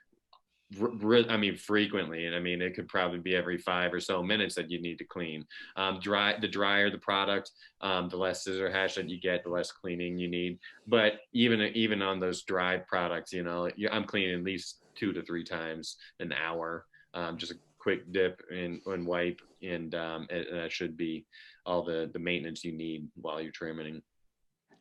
frequently. And it could probably be every 5 or so minutes that you need to clean. The drier the product, the less scissor hash that you get, the less cleaning you need. But even on those dry products, I'm cleaning at least 2 to 3 times an hour. Just a quick dip and wipe, and that should be all the maintenance you need while you're trimming.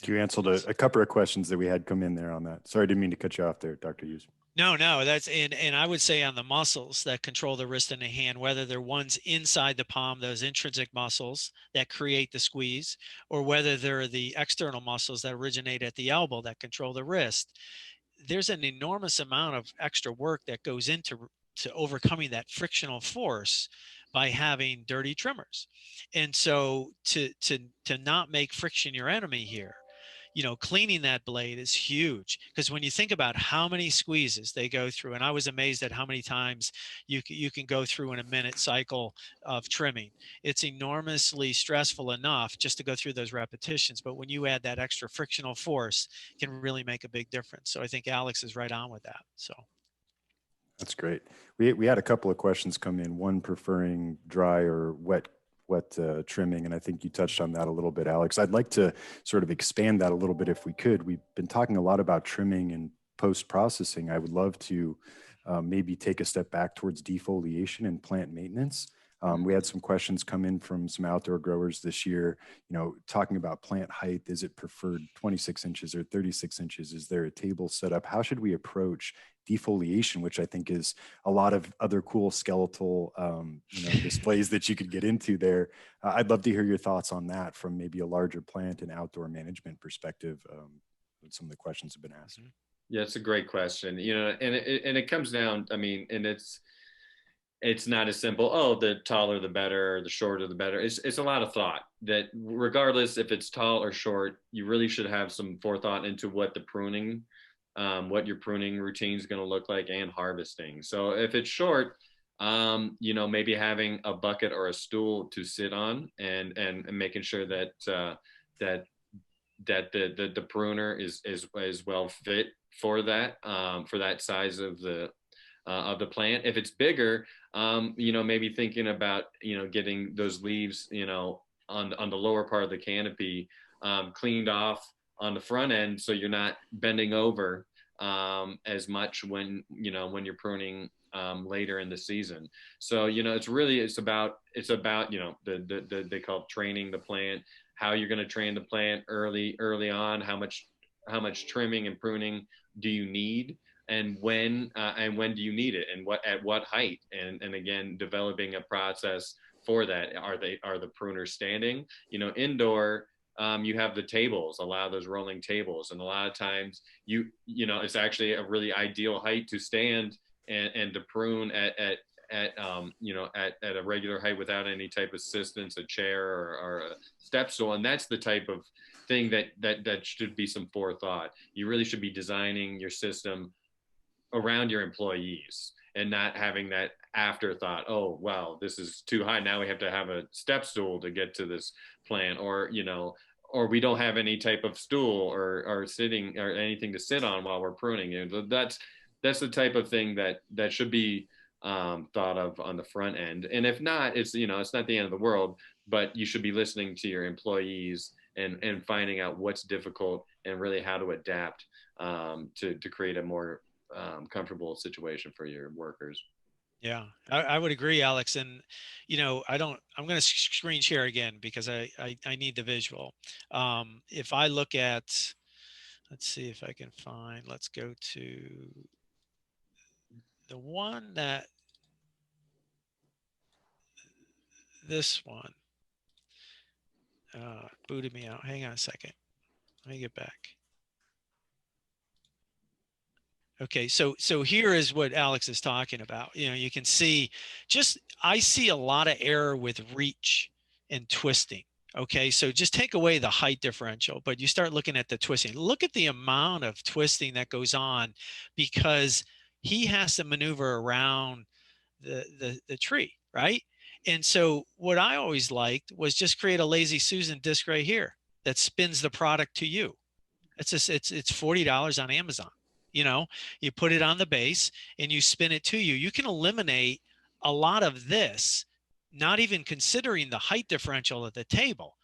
You answered a couple of questions that we had come in there on that. Sorry, I didn't mean to cut you off there, Dr. Hughes. No, that's and I would say on the muscles that control the wrist and the hand, whether they're ones inside the palm, those intrinsic muscles that create the squeeze, or whether they're the external muscles that originate at the elbow that control the wrist, there's an enormous amount of extra work that goes into overcoming that frictional force by having dirty trimmers. And so to not make friction your enemy here, cleaning that blade is huge, because when you think about how many squeezes they go through, and I was amazed at how many times you can go through in a minute cycle of trimming. It's enormously stressful enough just to go through those repetitions, but when you add that extra frictional force, it can really make a big difference. So I think Alex is right on with that. So that's great. We had a couple of questions come in, one preferring dry or wet trimming. And I think you touched on that a little bit, Alex. I'd like to sort of expand that a little bit if we could. We've been talking a lot about trimming and post-processing. I would love to maybe take a step back towards defoliation and plant maintenance. We had some questions come in from some outdoor growers this year, talking about plant height. Is it preferred 26 inches or 36 inches? Is there a table set up? How should we approach defoliation, which I think is a lot of other cool skeletal displays that you could get into there? I'd love to hear your thoughts on that from maybe a larger plant and outdoor management perspective. Some of the questions have been asked. Yeah, it's a great question. And it comes down, and it's not as simple, the taller the better, the shorter the better. It's a lot of thought that regardless if it's tall or short, you really should have some forethought into what your pruning routine is going to look like, and harvesting. So if it's short, maybe having a bucket or a stool to sit on, and making sure that the pruner is well fit for that size of the of the plant. If it's bigger, maybe thinking about, getting those leaves, on the lower part of the canopy, cleaned off on the front end, so you're not bending over as much when you're pruning later in the season. So it's about they call it training the plant, how you're going to train the plant early on, how much trimming and pruning do you need, and when do you need it, and at what height, and again, developing a process for that. Are the pruners standing? Indoor, you have the tables, a lot of those rolling tables, and a lot of times it's actually a really ideal height to stand and to prune at a regular height without any type of assistance, a chair or a step stool. And that's the type of thing that should be some forethought. You really should be designing your system around your employees and not having that afterthought, oh, wow, this is too high, now we have to have a step stool to get to this plant, or we don't have any type of stool or sitting or anything to sit on while we're pruning. That's the type of thing that should be thought of on the front end. And if not, it's not the end of the world, but you should be listening to your employees and finding out what's difficult and really how to adapt to create a more comfortable situation for your workers. Yeah, I would agree, Alex. And, I'm going to screen share again because I need the visual. If I look at, let's see if I can find, let's go to the one this one booted me out. Hang on a second. Let me get back. Okay, so here is what Alex is talking about. You can see I see a lot of error with reach and twisting. Okay, so just take away the height differential, but you start looking at the twisting. Look at the amount of twisting that goes on because he has to maneuver around the tree, right? And so what I always liked was just create a lazy Susan disc right here that spins the product to you. It's $40 on Amazon. You put it on the base and you spin it to you. You can eliminate a lot of this, not even considering the height differential at the table.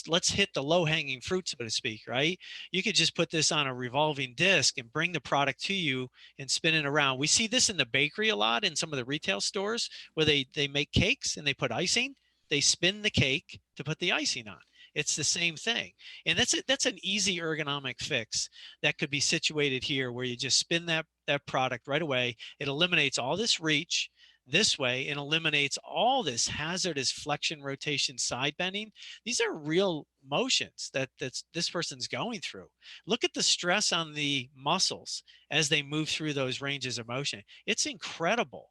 Let's hit the low-hanging fruit, so to speak, right? You could just put this on a revolving disc and bring the product to you and spin it around. We see this in the bakery a lot in some of the retail stores where they make cakes and they put icing. They spin the cake to put the icing on. It's the same thing. And that's an easy ergonomic fix that could be situated here where you just spin that product right away. It eliminates all this reach this way and eliminates all this hazardous flexion, rotation, side bending. These are real motions that this person's going through. Look at the stress on the muscles as they move through those ranges of motion. It's incredible.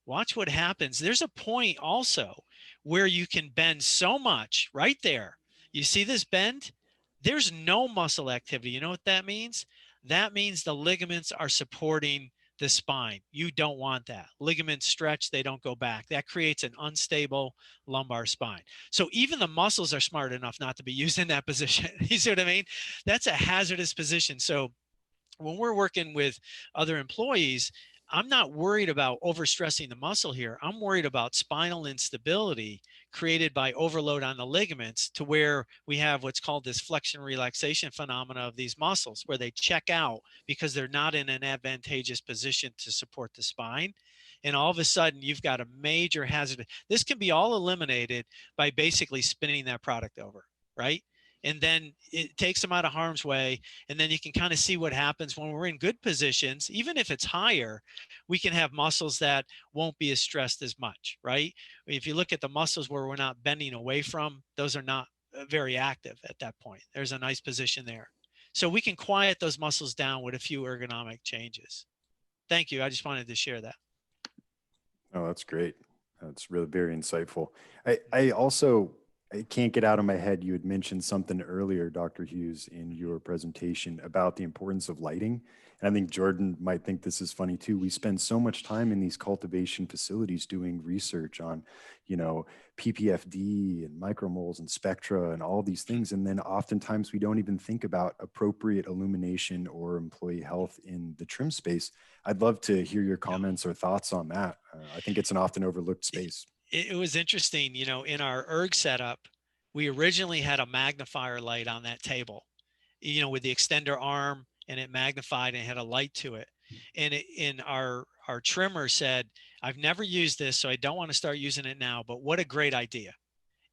Watch what happens. There's a point also where you can bend so much right there. You see this bend? There's no muscle activity. You know what that means? That means the ligaments are supporting the spine. You don't want that. Ligaments stretch, they don't go back. That creates an unstable lumbar spine. So even the muscles are smart enough not to be used in that position. You see what I mean? That's a hazardous position. So when we're working with other employees, I'm not worried about overstressing the muscle here. I'm worried about spinal instability created by overload on the ligaments to where we have what's called this flexion relaxation phenomena of these muscles where they check out because they're not in an advantageous position to support the spine. And all of a sudden you've got a major hazard. This can be all eliminated by basically spinning that product over, right? And then it takes them out of harm's way. And then you can kind of see what happens when we're in good positions. Even if it's higher, we can have muscles that won't be as stressed as much, right? If you look at the muscles where we're not bending away from, those are not very active at that point. There's a nice position there. So we can quiet those muscles down with a few ergonomic changes. Thank you. I just wanted to share that. Oh, that's great. That's really very insightful. I also I can't get out of my head. You had mentioned something earlier, Dr. Hughes, in your presentation about the importance of lighting. And I think Jordan might think this is funny too. We spend so much time in these cultivation facilities doing research on, you know, PPFD and micromoles and spectra and all these things. And then oftentimes we don't even think about appropriate illumination or employee health in the trim space. I'd love to hear your comments or thoughts on that. I think it's an often overlooked space. It was interesting, you know, in our erg setup, we originally had a magnifier light on that table, you know, with the extender arm, and it magnified and had a light to it. And in our trimmer said, I've never used this, so I don't want to start using it now, but what a great idea.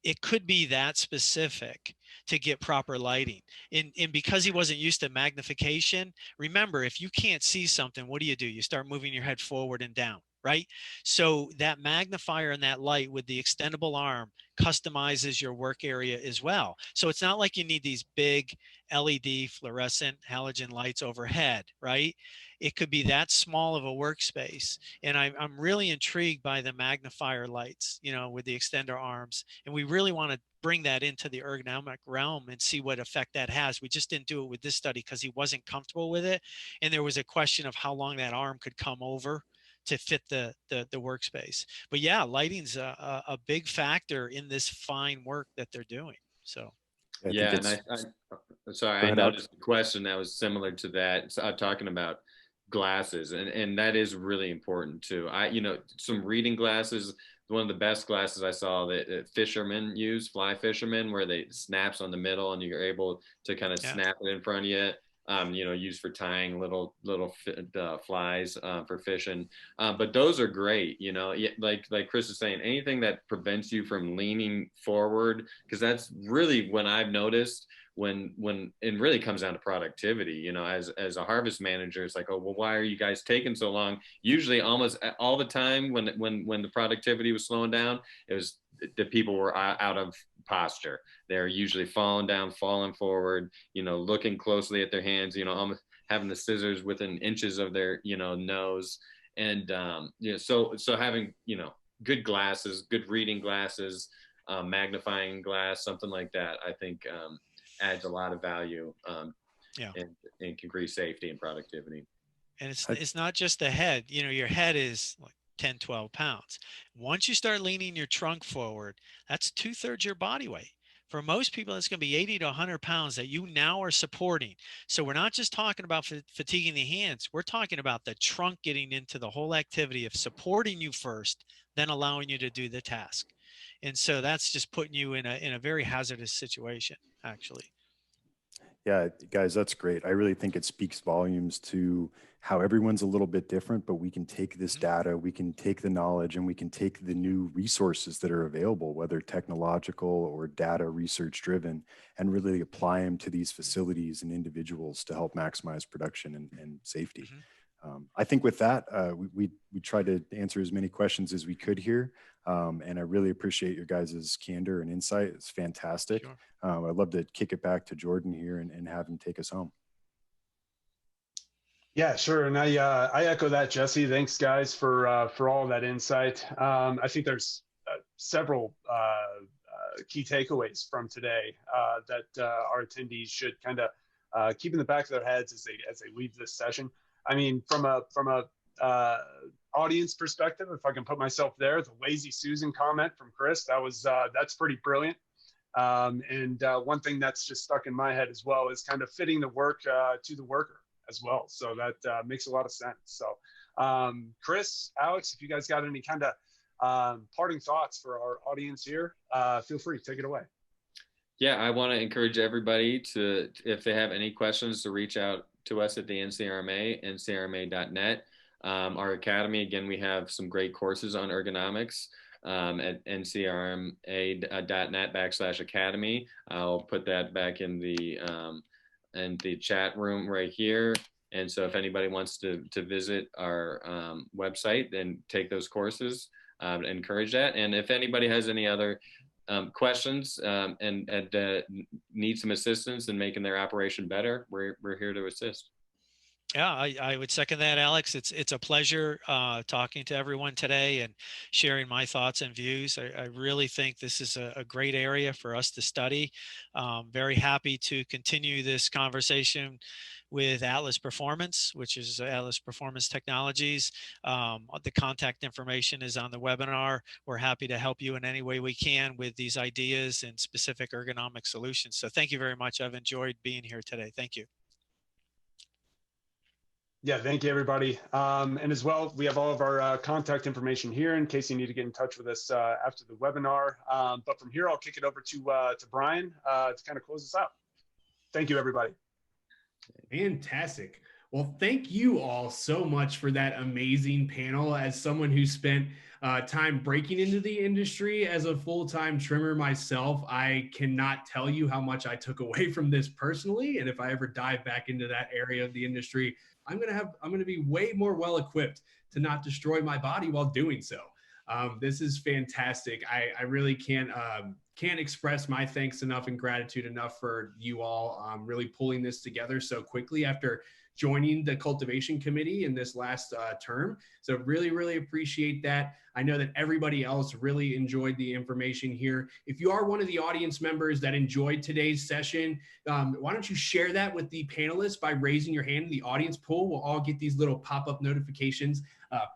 It could be that specific to get proper lighting. And because he wasn't used to magnification, remember, if you can't see something, what do? You start moving your head forward and down, right? So that magnifier and that light with the extendable arm customizes your work area as well. So it's not like you need these big LED fluorescent halogen lights overhead, right? It could be that small of a workspace. And I'm really intrigued by the magnifier lights, you know, with the extender arms. And we really want to bring that into the ergonomic realm and see what effect that has. We just didn't do it with this study because he wasn't comfortable with it. And there was a question of how long that arm could come over to fit the workspace. But yeah, lighting's a big factor in this fine work that they're doing. So I think Yeah, and it's, sorry, go I ahead, Alex. noticed a question that was similar to that, talking about glasses, and that is really important too. Some reading glasses. One of the best glasses I saw that fishermen use, fly fishermen, where they snaps on the middle and you're able to kind of yeah. snap it in front of you. Used for tying little flies for fishing. But those are great. Like Chris is saying, anything that prevents you from leaning forward, because that's really when I've noticed when it really comes down to productivity. As a harvest manager, it's like, oh well, why are you guys taking so long? Usually, almost all the time when the productivity was slowing down, it was the people were out of posture. They're usually falling down, falling forward, looking closely at their hands, almost having the scissors within inches of their, nose. And, so having, good glasses, good reading glasses, magnifying glass, something like that, I think adds a lot of value and can increase safety and productivity. And it's not just the head, your head is like 10, 12 pounds. Once you start leaning your trunk forward, that's 2/3 your body weight. For most people, it's going to be 80 to 100 pounds that you now are supporting. So we're not just talking about fatiguing the hands. We're talking about the trunk getting into the whole activity of supporting you first, then allowing you to do the task. And so that's just putting you in a very hazardous situation, actually. Yeah, guys, that's great. I really think it speaks volumes to how everyone's a little bit different, but we can take this data, we can take the knowledge, and we can take the new resources that are available, whether technological or data research driven, and really apply them to these facilities and individuals to help maximize production and safety. I think with that, we tried to answer as many questions as we could here. And I really appreciate your guys' candor and insight. It's fantastic. Sure. I'd love to kick it back to Jordan here and have him take us home. Yeah, sure. And I echo that, Jesse. Thanks, guys, for all of that insight. I think there's several key takeaways from today that our attendees should kind of keep in the back of their heads as they leave this session. I mean, from a audience perspective, if I can put myself there, the lazy Susan comment from Chris, that's pretty brilliant. And one thing that's just stuck in my head as well is kind of fitting the work to the worker as well. So that makes a lot of sense. So Chris, Alex, if you guys got any kind of parting thoughts for our audience here, feel free, take it away. Yeah, I want to encourage everybody to, if they have any questions, to reach out to us at the NCRMA, ncrma.net. Our academy, again, we have some great courses on ergonomics at ncrma.net/academy. I'll put that back in the chat room right here. And so if anybody wants to visit our website, then take those courses, encourage that. And if anybody has any other questions and need some assistance in making their operation better, we're here to assist. Yeah, I would second that, Alex. It's a pleasure talking to everyone today and sharing my thoughts and views. I really think this is a great area for us to study. Very happy to continue this conversation with Atlas Performance, which is Atlas Performance Technologies. The contact information is on the webinar. We're happy to help you in any way we can with these ideas and specific ergonomic solutions. So thank you very much. I've enjoyed being here today. Thank you. Yeah, thank you, everybody. And as well, we have all of our contact information here in case you need to get in touch with us after the webinar. But from here, I'll kick it over to Brian to kind of close us out. Thank you, everybody. Fantastic. Well, thank you all so much for that amazing panel. As someone who spent time breaking into the industry as a full-time trimmer myself, I cannot tell you how much I took away from this personally. And if I ever dive back into that area of the industry, I'm going to be way more well-equipped to not destroy my body while doing so. This is fantastic. I really can't express my thanks enough and gratitude enough for you all really pulling this together so quickly after joining the cultivation committee in this last term. So really, really appreciate that. I know that everybody else really enjoyed the information here. If you are one of the audience members that enjoyed today's session, why don't you share that with the panelists by raising your hand in the audience pool? We'll all get these little pop-up notifications.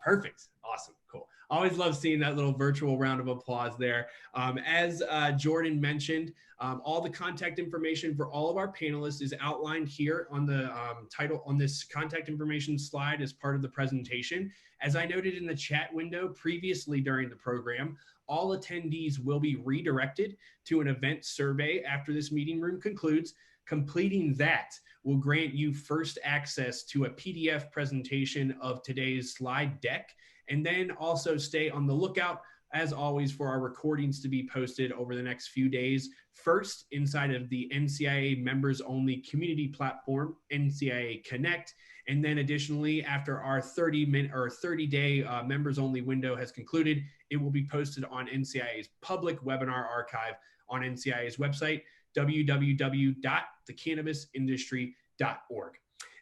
Perfect. Awesome. Cool. Always love seeing that little virtual round of applause there. As Jordan mentioned, all the contact information for all of our panelists is outlined here on the title on this contact information slide as part of the presentation. As I noted in the chat window previously during the program, all attendees will be redirected to an event survey after this meeting room concludes. Completing that will grant you first access to a PDF presentation of today's slide deck, and then also stay on the lookout, as always, for our recordings to be posted over the next few days. First, inside of the NCIA members only community platform, NCIA Connect. And then additionally, after our 30-day members only window has concluded, it will be posted on NCIA's public webinar archive on NCIA's website, www.thecannabisindustry.org.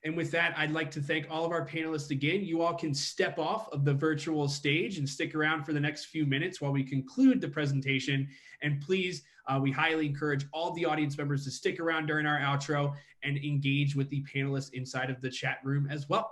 And with that, I'd like to thank all of our panelists again. You all can step off of the virtual stage and stick around for the next few minutes while we conclude the presentation. And please, we highly encourage all the audience members to stick around during our outro and engage with the panelists inside of the chat room as well.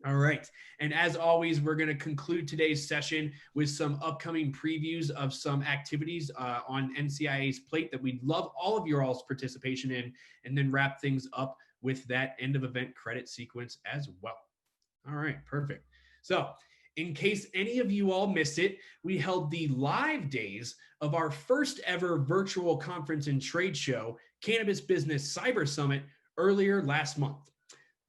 All right. And as always, we're going to conclude today's session with some upcoming previews of some activities on NCIA's plate that we'd love all of your all's participation in, and then wrap things up with that end of event credit sequence as well. All right, perfect. So in case any of you all missed it, we held the live days of our first ever virtual conference and trade show, Cannabis Business Cyber Summit, earlier last month.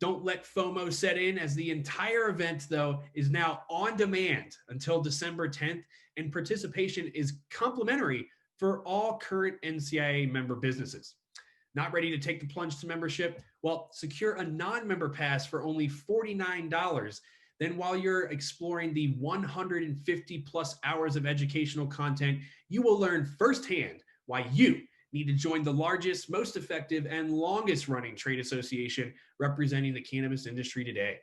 Don't let FOMO set in, as the entire event, though, is now on demand until December 10th, and participation is complimentary for all current NCIA member businesses. Not ready to take the plunge to membership? Well, secure a non-member pass for only $49. Then while you're exploring the 150 plus hours of educational content, you will learn firsthand why you need to join the largest, most effective, and longest running trade association representing the cannabis industry today.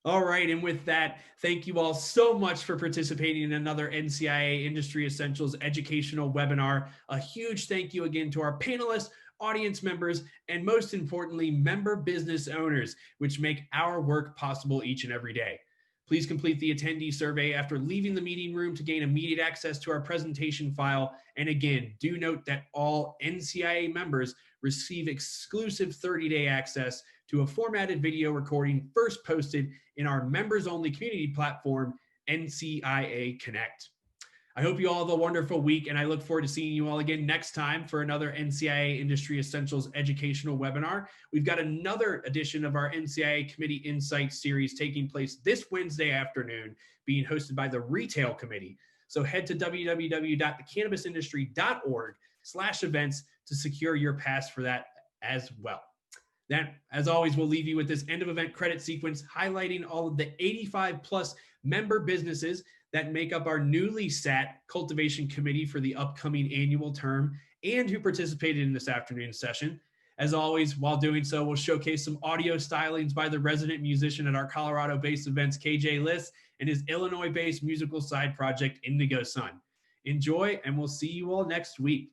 All right, and with that, thank you all so much for participating in another NCIA Industry Essentials educational webinar. A huge thank you again to our panelists, audience members, and most importantly, member business owners, which make our work possible each and every day. Please complete the attendee survey after leaving the meeting room to gain immediate access to our presentation file. And again, do note that all NCIA members receive exclusive 30-day access to a formatted video recording first posted in our members-only community platform, NCIA Connect. I hope you all have a wonderful week, and I look forward to seeing you all again next time for another NCIA Industry Essentials educational webinar. We've got another edition of our NCIA Committee Insights series taking place this Wednesday afternoon, being hosted by the Retail Committee. So head to www.thecannabisindustry.org/events to secure your pass for that as well. Then, as always, we'll leave you with this end of event credit sequence highlighting all of the 85 plus member businesses that make up our newly sat cultivation committee for the upcoming annual term and who participated in this afternoon's session. As always, while doing so, we'll showcase some audio stylings by the resident musician at our Colorado-based events, KJ Liss, and his Illinois-based musical side project, Indigo Sun. Enjoy, and we'll see you all next week.